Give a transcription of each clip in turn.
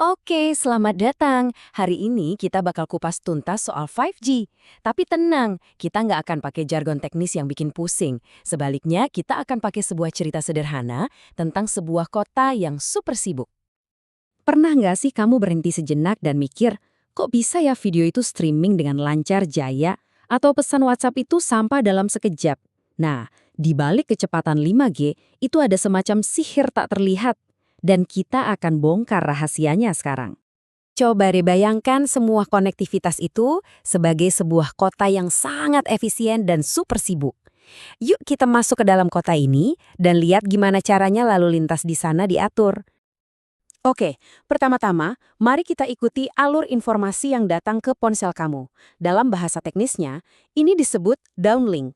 Oke, selamat datang. Hari ini kita bakal kupas tuntas soal 5G. Tapi tenang, kita nggak akan pakai jargon teknis yang bikin pusing. Sebaliknya, kita akan pakai sebuah cerita sederhana tentang sebuah kota yang super sibuk. Pernah nggak sih kamu berhenti sejenak dan mikir, kok bisa ya video itu streaming dengan lancar jaya? Atau pesan WhatsApp itu sampai dalam sekejap? Nah, di balik kecepatan 5G, itu ada semacam sihir tak terlihat. Dan kita akan bongkar rahasianya sekarang. Coba deh bayangkan semua konektivitas itu sebagai sebuah kota yang sangat efisien dan super sibuk. Yuk kita masuk ke dalam kota ini dan lihat gimana caranya lalu lintas di sana diatur. Oke, pertama-tama, mari kita ikuti alur informasi yang datang ke ponsel kamu. Dalam bahasa teknisnya, ini disebut downlink.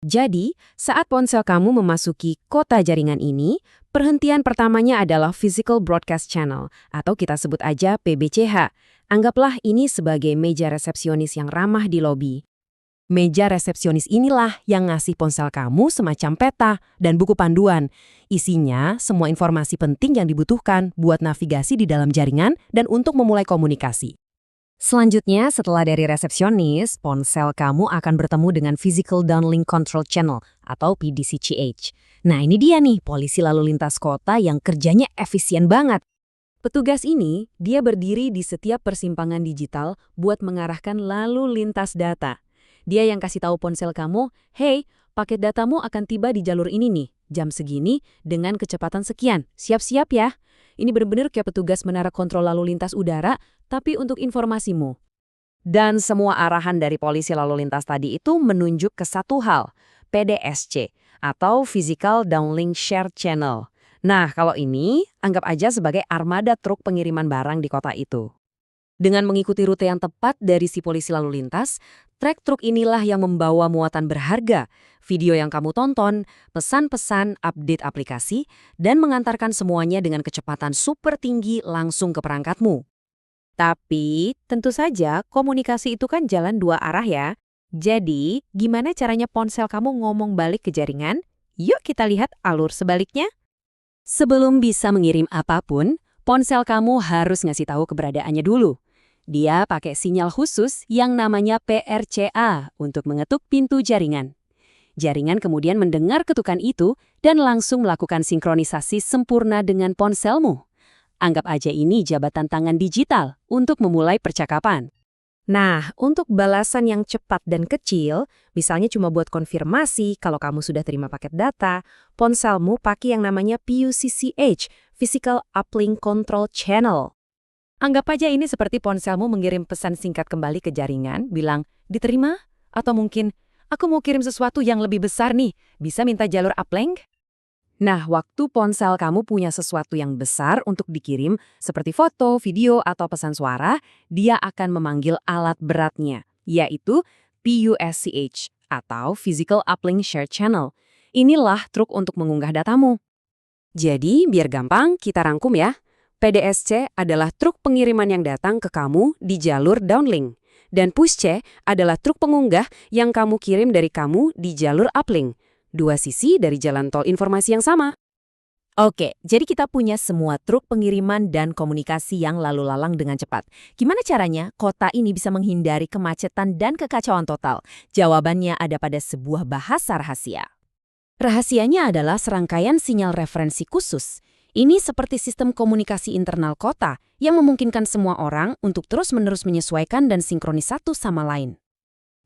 Jadi, saat ponsel kamu memasuki kota jaringan ini, perhentian pertamanya adalah Physical Broadcast Channel, atau kita sebut aja PBCH. Anggaplah ini sebagai meja resepsionis yang ramah di lobi. Meja resepsionis inilah yang ngasih ponsel kamu semacam peta dan buku panduan. Isinya semua informasi penting yang dibutuhkan buat navigasi di dalam jaringan dan untuk memulai komunikasi. Selanjutnya, setelah dari resepsionis, ponsel kamu akan bertemu dengan Physical Downlink Control Channel atau PDCCH. Nah, ini dia nih, polisi lalu lintas kota yang kerjanya efisien banget. Petugas ini, dia berdiri di setiap persimpangan digital buat mengarahkan lalu lintas data. Dia yang kasih tahu ponsel kamu, "Hey, paket datamu akan tiba di jalur ini nih, jam segini dengan kecepatan sekian. Siap-siap ya." Ini benar-benar kayak petugas menara kontrol lalu lintas udara, tapi untuk informasimu. Dan semua arahan dari polisi lalu lintas tadi itu menunjuk ke satu hal, PDSC, atau Physical Downlink Shared Channel. Nah, kalau ini, anggap aja sebagai armada truk pengiriman barang di kota itu. Dengan mengikuti rute yang tepat dari si polisi lalu lintas, trek truk inilah yang membawa muatan berharga, video yang kamu tonton, pesan-pesan, update aplikasi, dan mengantarkan semuanya dengan kecepatan super tinggi langsung ke perangkatmu. Tapi, tentu saja komunikasi itu kan jalan dua arah ya. Jadi, gimana caranya ponsel kamu ngomong balik ke jaringan? Yuk kita lihat alur sebaliknya. Sebelum bisa mengirim apapun, ponsel kamu harus ngasih tahu keberadaannya dulu. Dia pakai sinyal khusus yang namanya PRCA untuk mengetuk pintu jaringan. Jaringan kemudian mendengar ketukan itu dan langsung melakukan sinkronisasi sempurna dengan ponselmu. Anggap aja ini jabatan tangan digital untuk memulai percakapan. Nah, untuk balasan yang cepat dan kecil, misalnya cuma buat konfirmasi kalau kamu sudah terima paket data, ponselmu pakai yang namanya PUCCH, Physical Uplink Control Channel. Anggap aja ini seperti ponselmu mengirim pesan singkat kembali ke jaringan, bilang, "Diterima?" Atau mungkin, "Aku mau kirim sesuatu yang lebih besar nih, bisa minta jalur uplink?" Nah, waktu ponsel kamu punya sesuatu yang besar untuk dikirim, seperti foto, video, atau pesan suara, dia akan memanggil alat beratnya, yaitu PUSCH, atau Physical Uplink Shared Channel. Inilah truk untuk mengunggah datamu. Jadi, biar gampang, kita rangkum ya. PDSC adalah truk pengiriman yang datang ke kamu di jalur downlink. Dan PUSCH adalah truk pengunggah yang kamu kirim dari kamu di jalur uplink. Dua sisi dari jalan tol informasi yang sama. Oke, jadi kita punya semua truk pengiriman dan komunikasi yang lalu lalang dengan cepat. Gimana caranya kota ini bisa menghindari kemacetan dan kekacauan total? Jawabannya ada pada sebuah bahasa rahasia. Rahasianya adalah serangkaian sinyal referensi khusus. Ini seperti sistem komunikasi internal kota yang memungkinkan semua orang untuk terus-menerus menyesuaikan dan sinkronis satu sama lain.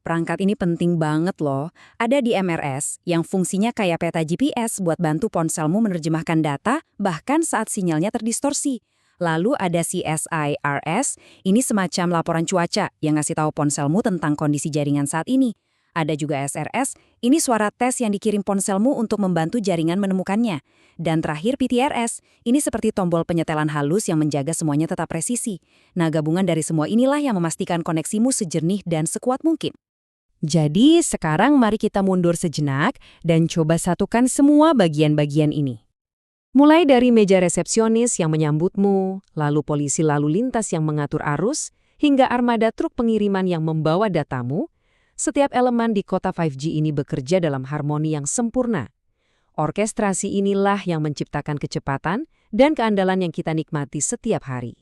Perangkat ini penting banget loh. Ada di MRS yang fungsinya kayak peta GPS buat bantu ponselmu menerjemahkan data bahkan saat sinyalnya terdistorsi. Lalu ada CSIRS, ini semacam laporan cuaca yang ngasih tahu ponselmu tentang kondisi jaringan saat ini. Ada juga SRS, ini suara tes yang dikirim ponselmu untuk membantu jaringan menemukannya. Dan terakhir PTRS, ini seperti tombol penyetelan halus yang menjaga semuanya tetap presisi. Nah, gabungan dari semua inilah yang memastikan koneksimu sejernih dan sekuat mungkin. Jadi, sekarang mari kita mundur sejenak dan coba satukan semua bagian-bagian ini. Mulai dari meja resepsionis yang menyambutmu, lalu polisi lalu lintas yang mengatur arus, hingga armada truk pengiriman yang membawa datamu, setiap elemen di kota 5G ini bekerja dalam harmoni yang sempurna. Orkestrasi inilah yang menciptakan kecepatan dan keandalan yang kita nikmati setiap hari.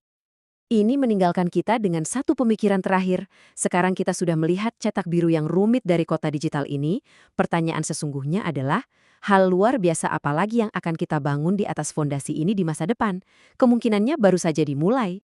Ini meninggalkan kita dengan satu pemikiran terakhir. Sekarang kita sudah melihat cetak biru yang rumit dari kota digital ini. Pertanyaan sesungguhnya adalah, hal luar biasa apa lagi yang akan kita bangun di atas fondasi ini di masa depan? Kemungkinannya baru saja dimulai.